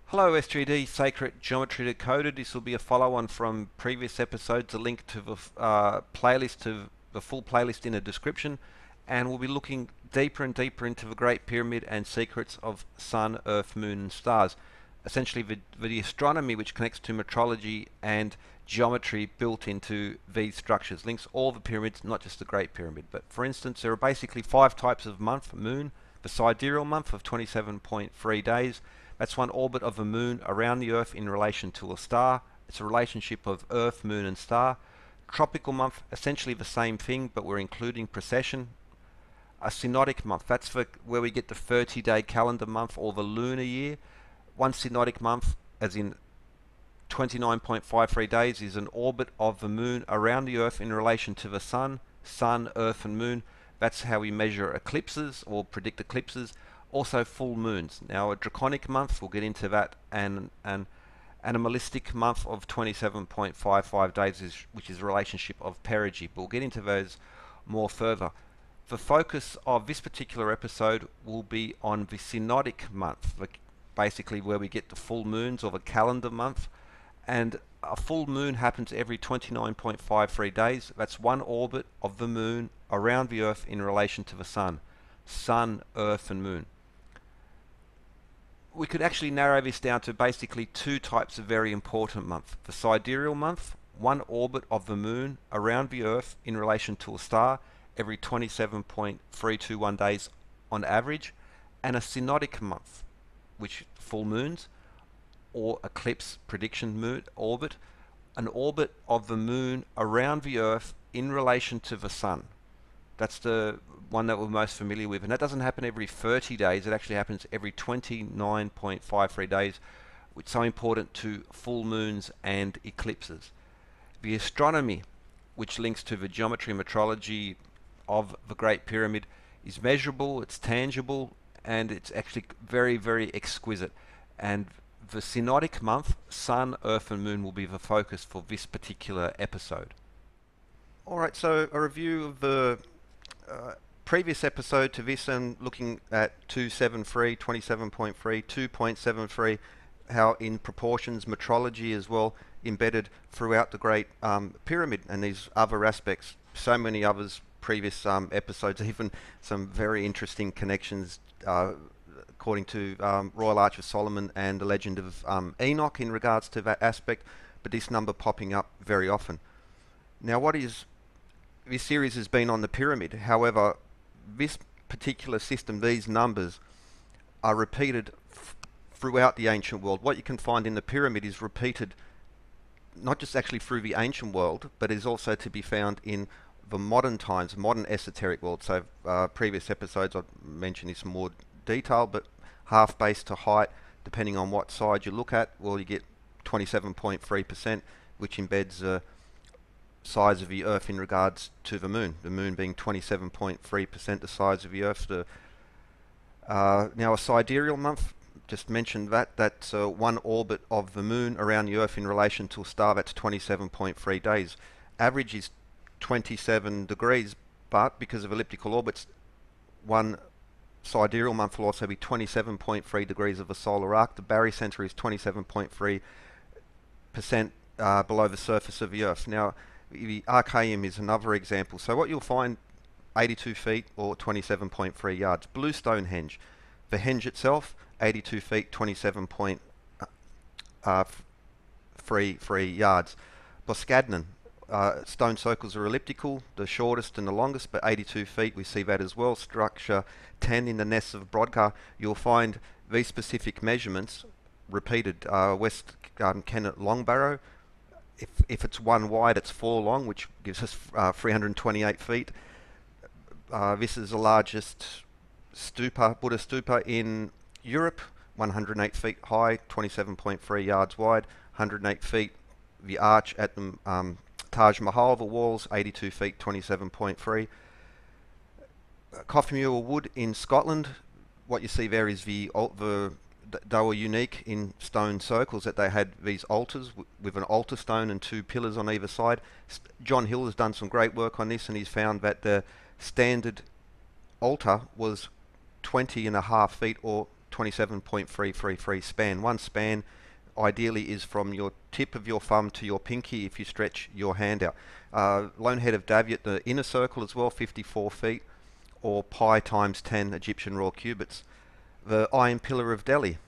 Hello SGD Sacred Geometry Decoded. This will be a follow-on from previous episodes, a link to the playlist, to the full playlist in the description, and we'll be looking deeper and deeper into the Great Pyramid and secrets of Sun, Earth, Moon and stars. Essentially the astronomy which connects to metrology and geometry built into these structures. Links all the pyramids, not just the Great Pyramid. But for instance, there are basically 5 types of month: moon, the sidereal month of 27.3 days. That's one orbit of the moon around the Earth in relation to a star. It's a relationship of Earth, moon and star. Tropical month, essentially the same thing, but we're including precession. A synodic month, that's where we get the 30-day calendar month or the lunar year. One synodic month, as in 29.53 days, is an orbit of the moon around the Earth in relation to the sun, Earth and moon. That's how we measure eclipses or predict eclipses. Also full moons. Now a draconic month, we'll get into that, and an animalistic month of 27.55 days, which is a relationship of perigee. But we'll get into those more further. The focus of this particular episode will be on the synodic month, basically where we get the full moons, or the calendar month. And a full moon happens every 29.53 days. That's one orbit of the moon around the Earth in relation to the sun, Earth and moon. We could actually narrow this down to basically 2 types of very important month. The sidereal month, one orbit of the moon around the Earth in relation to a star every 27.321 days on average, and a synodic month, which full moons or eclipse prediction moon orbit, an orbit of the moon around the Earth in relation to the sun. That's the one that we're most familiar with, and that doesn't happen every 30 days. It actually happens every 29.53 days, which is so important to full moons and eclipses. The astronomy, which links to the geometry and metrology of the Great Pyramid, is measurable, it's tangible, and it's actually very, very exquisite. And the synodic month, sun, earth and moon, will be the focus for this particular episode. Alright, so a review of the previous episode to this, and looking at 273, 27.3, 2.73, how in proportions metrology as well embedded throughout the Great Pyramid and these other aspects. So many others, previous episodes, even some very interesting connections according to Royal Arch of Solomon and the legend of Enoch in regards to that aspect, but this number popping up very often. Now this series has been on the pyramid. However, this particular system, these numbers, are repeated throughout the ancient world. What you can find in the pyramid is repeated not just actually through the ancient world, but is also to be found in the modern times, modern esoteric world. So previous episodes I've mentioned this in more detail, but half base to height, depending on what side you look at, well, you get 27.3%, which embeds size of the Earth in regards to the moon being 27.3% the size of the Earth. Now a sidereal month, just mentioned that's one orbit of the moon around the Earth in relation to a star. That's 27.3 days. Average is 27 degrees, but because of elliptical orbits, one sidereal month will also be 27.3 degrees of the solar arc. The barycenter is 27.3% below the surface of the Earth. Now the Archaeum is another example. So what you'll find, 82 feet or 27.3 yards. Blue Stonehenge, the henge itself, 82 feet, 27.3 yards. Boscadnon, stone circles are elliptical, the shortest and the longest, but 82 feet, we see that as well. Structure 10 in the Nests of Brodgar, you'll find these specific measurements repeated. West Garden Kennet Longbarrow, if it's 1 wide, it's 4 long, which gives us 328 feet. This is the largest stupa, Buddha stupa in Europe, 108 feet high, 27.3 yards wide, 108 feet. The arch at the Taj Mahal, the walls, 82 feet, 27.3. Coffey Mule Wood in Scotland, what you see there is they were unique in stone circles, that they had these altars with an altar stone and 2 pillars on either side. John Hill has done some great work on this, and he's found that the standard altar was 20.5 feet or 27.333 span. One span ideally is from your tip of your thumb to your pinky if you stretch your hand out. Lone Head of Daviat, the inner circle as well, 54 feet, or pi times 10 Egyptian raw cubits. The Iron Pillar of Delhi,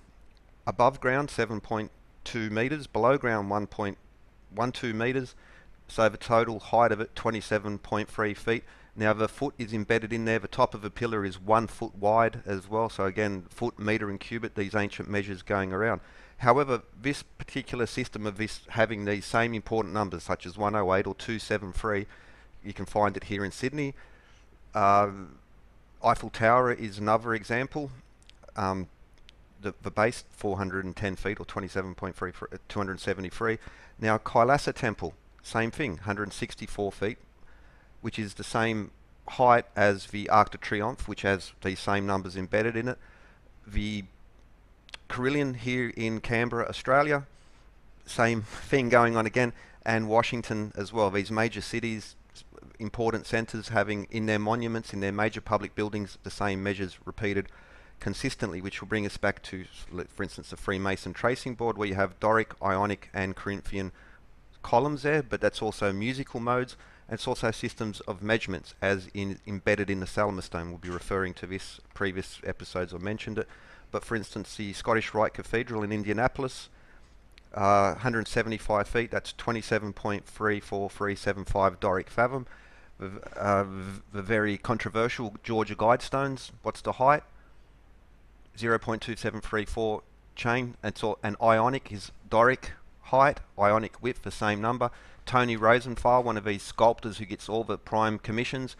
above ground 7.2 meters, below ground 1.12 meters, so the total height of it 27.3 feet. Now the foot is embedded in there. The top of the pillar is 1 foot wide as well, so again foot, meter and cubit, these ancient measures going around. However, this particular system of this having these same important numbers such as 108 or 273, you can find it here in Sydney. Eiffel Tower is another example. The base 410 feet or 27.3, 273. Now Kailasa Temple, same thing, 164 feet, which is the same height as the Arc de Triomphe, which has these same numbers embedded in it. The Carillion here in Canberra, Australia, same thing going on again, and Washington as well. These major cities, important centres, having in their monuments, in their major public buildings, the same measures repeated consistently, which will bring us back to, for instance, the Freemason tracing board, where you have Doric, Ionic and Corinthian columns there, but that's also musical modes, and it's also systems of measurements as embedded in the Salamis stone. We'll be referring to this previous episodes, I mentioned it. But for instance, the Scottish Rite Cathedral in Indianapolis, 175 feet, that's 27.34375 Doric fathom. The very controversial Georgia Guidestones, what's the height? 0.2734 chain, and Ionic is Doric height, Ionic width, the same number. Tony Rosenthal, one of these sculptors who gets all the prime commissions,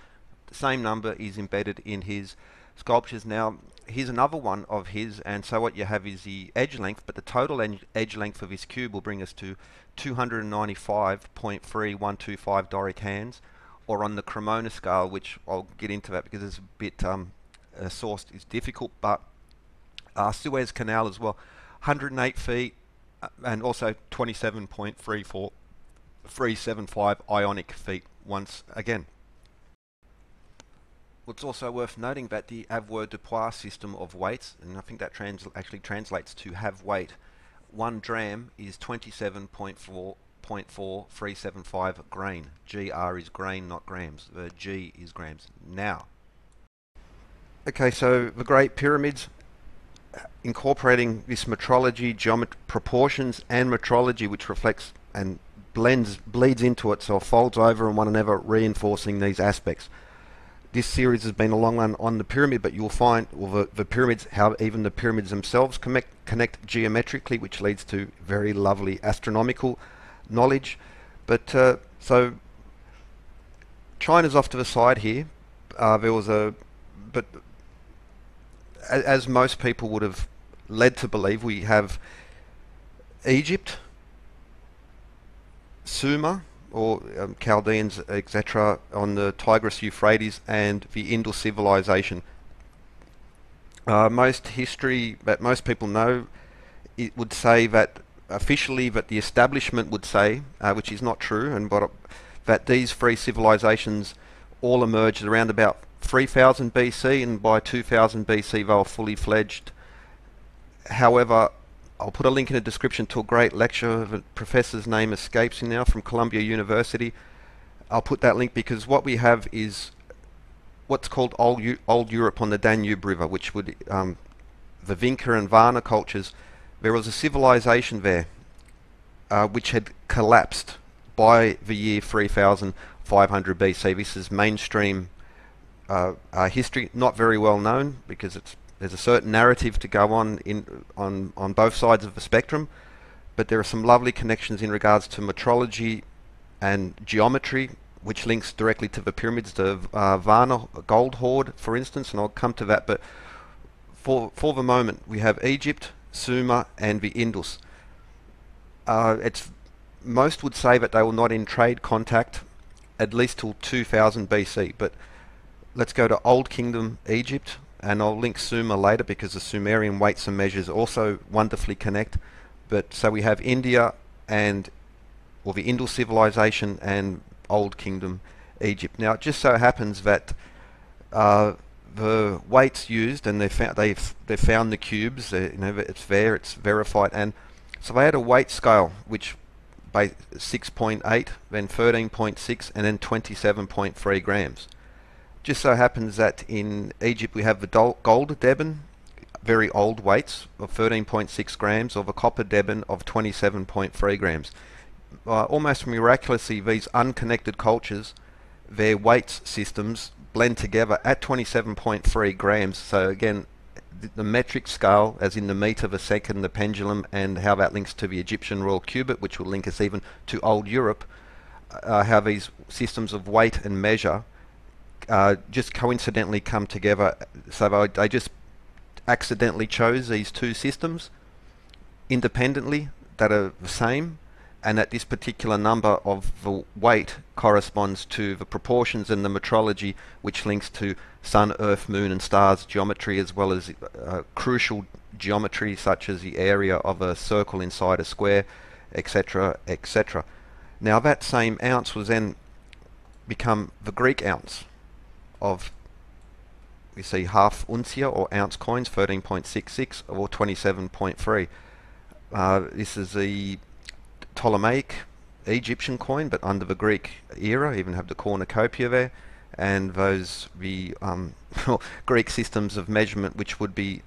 the same number is embedded in his sculptures. Now, here's another one of his, and so what you have is the edge length, but the total edge length of his cube will bring us to 295.3125 Doric hands, or on the Cremona scale, which I'll get into that because it's a bit sourced is difficult, but Suez Canal as well, 108 feet, and also 27.34375 Ionic feet once again. It's also worth noting that the avoirdupois system of weights, and I think that actually translates to have weight, 1 dram is 27.4375 grain. GR is grain, not grams. The G is grams. Now, okay, so the Great Pyramids, incorporating this metrology, proportions and metrology, which reflects and bleeds into it, so it folds over and one another, reinforcing these aspects. This series has been a long one on the pyramid, but you'll find, well, the pyramids, how even the pyramids themselves connect geometrically, which leads to very lovely astronomical knowledge. But so China's off to the side here. But as most people would have led to believe, we have Egypt, Sumer, or Chaldeans, etc., on the Tigris-Euphrates, and the Indus civilization. Most history that most people know, it would say that officially that the establishment would say, which is not true, and that these three civilizations all emerged around about 3000 BC, and by 2000 BC they were fully fledged. However, I'll put a link in the description to a great lecture. The professor's name escapes me now, from Columbia University. I'll put that link because what we have is what's called Old Europe on the Danube River, which would the Vinca and Varna cultures. There was a civilization there which had collapsed by the year 3500 BC. This is mainstream history, not very well known because there's a certain narrative to go on both sides of the spectrum, but there are some lovely connections in regards to metrology and geometry, which links directly to the pyramids, the Varna gold hoard, for instance, and I'll come to that. But for the moment, we have Egypt, Sumer, and the Indus. Most would say that they were not in trade contact at least till 2000 BC, but let's go to Old Kingdom Egypt, and I'll link Sumer later because the Sumerian weights and measures also wonderfully connect. But so we have India the Indus civilization and Old Kingdom Egypt. Now it just so happens that the weights used, and they've found the cubes. You know, it's there, it's verified, and so they had a weight scale which by 6.8, then 13.6, and then 27.3 grams. Just so happens that in Egypt we have the gold deben, very old weights of 13.6 grams, or the copper deben of 27.3 grams. Almost miraculously, these unconnected cultures, their weights systems blend together at 27.3 grams. So again, the metric scale, as in the meter, the second, the pendulum, and how that links to the Egyptian royal cubit, which will link us even to old Europe, how these systems of weight and measure just coincidentally come together. So they just accidentally chose these two systems independently that are the same, and that this particular number of the weight corresponds to the proportions in the metrology, which links to sun, earth, moon and stars geometry, as well as crucial geometry such as the area of a circle inside a square, etc., etc. Now that same ounce was then become the Greek ounce of, we see half uncia or ounce coins, 13.66 or 27.3. This is the Ptolemaic Egyptian coin, but under the Greek era, even have the cornucopia there, and those the Greek systems of measurement, which would be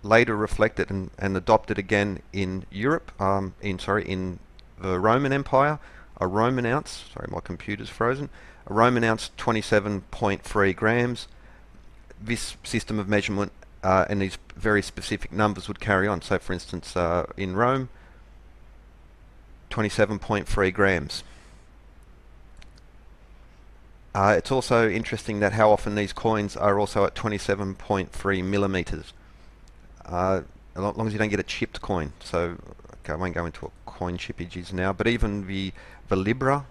later reflected and adopted again in Europe, in the Roman Empire. A Roman ounce, sorry, my computer's frozen. A Roman ounce, 27.3 grams. This system of measurement and these very specific numbers would carry on. So, for instance, in Rome, 27.3 grams. It's also interesting that how often these coins are also at 27.3 millimeters. As long as you don't get a chipped coin. So, okay, I won't go into what coin chippages now, but even the libra,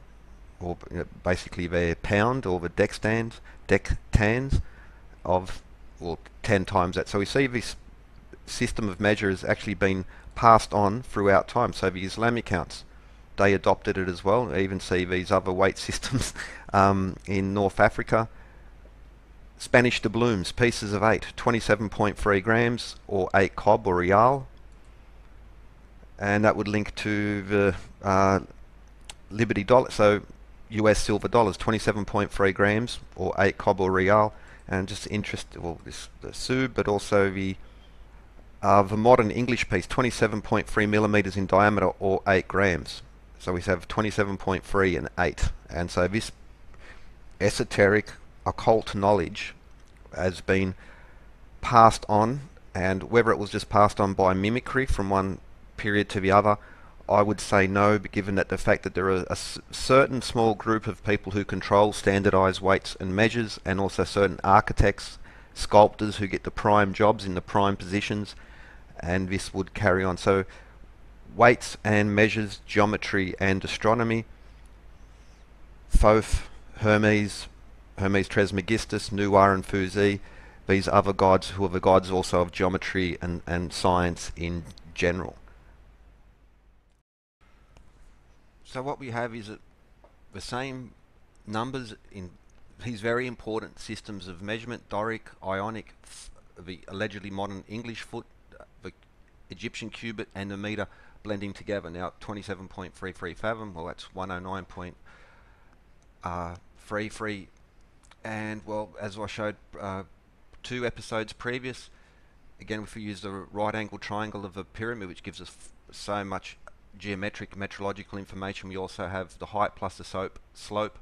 or basically their pound, or the dectans of, well, 10 times that. So we see this system of measure has actually been passed on throughout time. So the Islamic ounce, they adopted it as well. I even see these other weight systems in North Africa. Spanish doubloons, pieces of 8, 27.3 grams, or 8 cob or real. And that would link to the Liberty dollar, so US silver dollars, 27.3 grams, or 8 cob or real. And just interested, well, the sub, but also the modern English piece, 27.3 millimeters in diameter, or 8 grams. So we have 27.3 and 8. And so this esoteric, occult knowledge has been passed on, and whether it was just passed on by mimicry from one period to the other, I would say no, but given that the fact that there are a certain small group of people who control standardized weights and measures, and also certain architects, sculptors who get the prime jobs in the prime positions, and this would carry on. So weights and measures, geometry and astronomy, Thoth, Hermes Trismegistus, Nuar and Fuzi, these other gods who are the gods also of geometry and science in general. So what we have is the same numbers in these very important systems of measurement: Doric, Ionic, the allegedly modern English foot, the Egyptian cubit and the meter blending together. Now 27.33 fathom, well that's 109.33, and well, as I showed 2 episodes previous, again if we use the right angle triangle of a pyramid, which gives us so much geometric metrological information, we also have the height plus the slope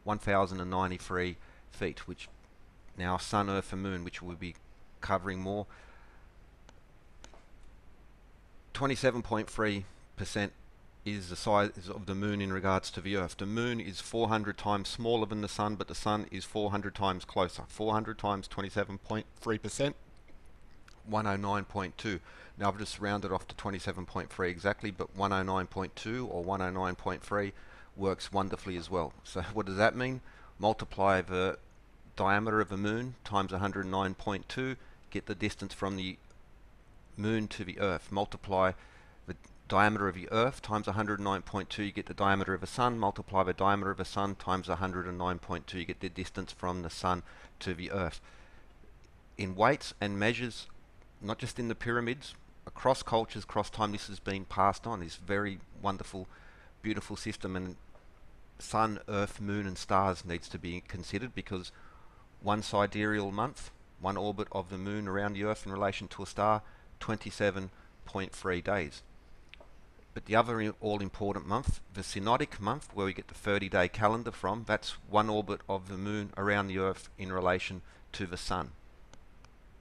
1093 feet, which now sun, earth and moon, which we'll be covering more. 27.3% is the size of the moon in regards to the earth. The moon is 400 times smaller than the sun, but the sun is 400 times closer. 400 times 27.3%, 109.2. Now I've just rounded off to 27.3 exactly, but 109.2 or 109.3 works wonderfully as well. So what does that mean? Multiply the diameter of the moon times 109.2, get the distance from the moon to the earth. Multiply the diameter of the earth times 109.2, you get the diameter of the sun. Multiply the diameter of the sun times 109.2, you get the distance from the sun to the earth. in weights and measures, not just in the pyramids, across cultures, across time. This has been passed on, this very wonderful, beautiful system. And sun, earth, moon and stars needs to be considered, because one sidereal month, one orbit of the moon around the earth in relation to a star, 27.3 days. But the other all-important month, the Synodic month, where we get the 30-day calendar from, that's one orbit of the moon around the earth in relation to the sun.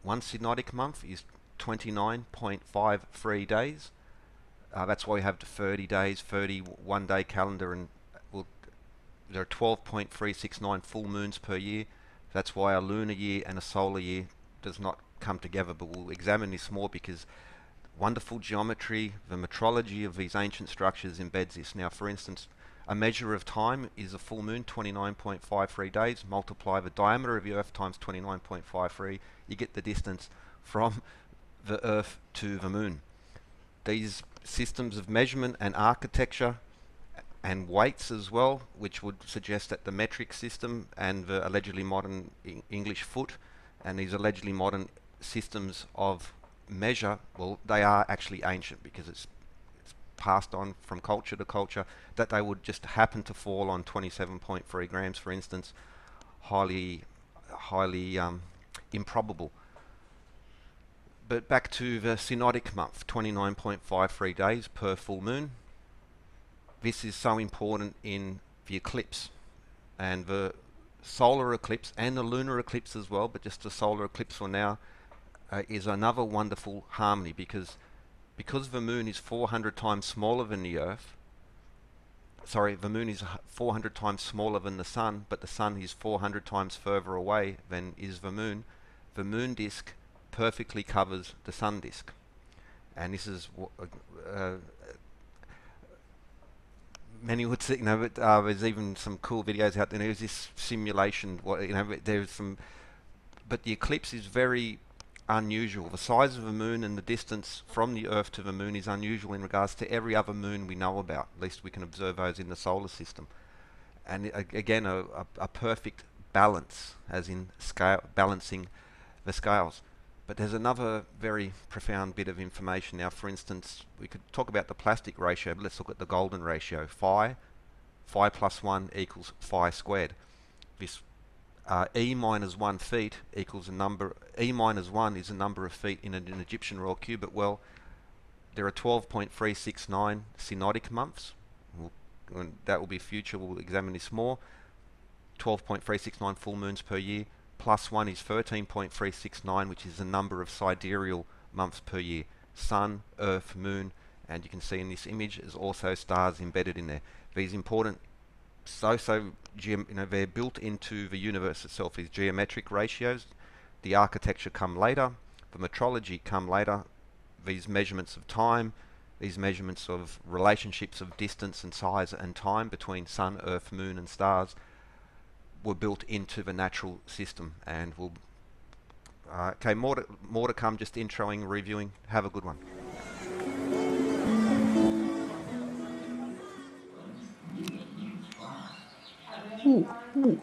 One Synodic month is 29.53 days. That's why we have the 30 days, 31-day calendar, and there are 12.369 full moons per year. That's why a lunar year and a solar year does not come together, but we'll examine this more, because wonderful geometry, the metrology of these ancient structures embeds this. Now, for instance, a measure of time is a full moon, 29.53 days. Multiply the diameter of the Earth times 29.53, you get the distance from the Earth to the moon. These systems of measurement and architecture and weights as well, which would suggest that the metric system and the allegedly modern English foot and these allegedly modern systems of measure, well, they are actually ancient, because it's passed on from culture to culture. That they would just happen to fall on 27.3 grams, for instance, highly improbable. But back to the Synodic month, 29.53 days per full moon. This is so important in the eclipse, and the solar eclipse and the lunar eclipse as well, but just the solar eclipse for now, is another wonderful harmony, because the moon is 400 times smaller than the Earth. Sorry, the moon is 400 times smaller than the sun, but the sun is 400 times further away than is the moon. The moon disk perfectly covers the sun disk, and this is many would say, but there's even some cool videos out there. There's this simulation, there's some, but the eclipse is very unusual. The size of the moon and the distance from the Earth to the moon is unusual in regards to every other moon we know about. At least we can observe those in the solar system. And again, a perfect balance, as in scale, balancing the scales. But there's another very profound bit of information now. For instance, we could talk about the plastic ratio, but let's look at the golden ratio. Phi plus 1 equals phi squared. This E minus 1 feet equals a number, E minus 1 is a number of feet in an Egyptian royal cubit. Well, there are 12.369 synodic months. That will be future, we'll examine this more. 12.369 full moons per year, plus 1 is 13.369, which is the number of sidereal months per year. Sun, Earth, Moon, and you can see in this image there's also stars embedded in there. These important they're built into the universe itself. These geometric ratios, the architecture come later, the metrology come later. These measurements of time, these measurements of relationships of distance and size and time between sun, earth, moon and stars were built into the natural system. And we'll okay, more to come, just introing, reviewing. Have a good one. Ooh, ooh.